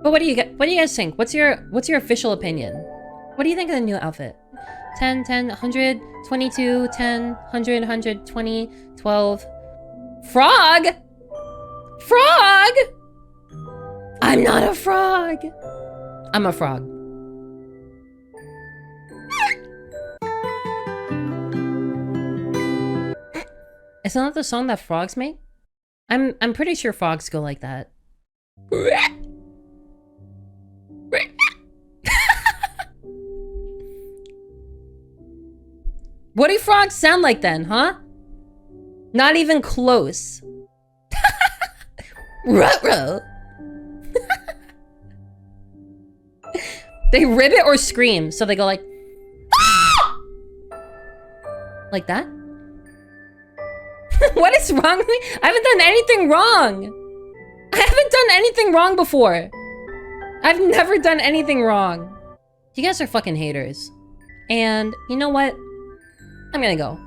But what do you guys think? What's your official opinion? What do you think of the new outfit? 10, 10, 100, 22, 10, 100, 120, 12. Frog? Frog? I'm not a frog. I'm a frog. Isn't that the song that frogs make? I'm pretty sure frogs go like that. What do frogs sound like then, huh? Not even close. Ruh-roh. They ribbit or scream, so they go like... Like that? What is wrong with me? I haven't done anything wrong. I haven't done anything wrong before. I've never done anything wrong. You guys are fucking haters. And you know what? I'm gonna go.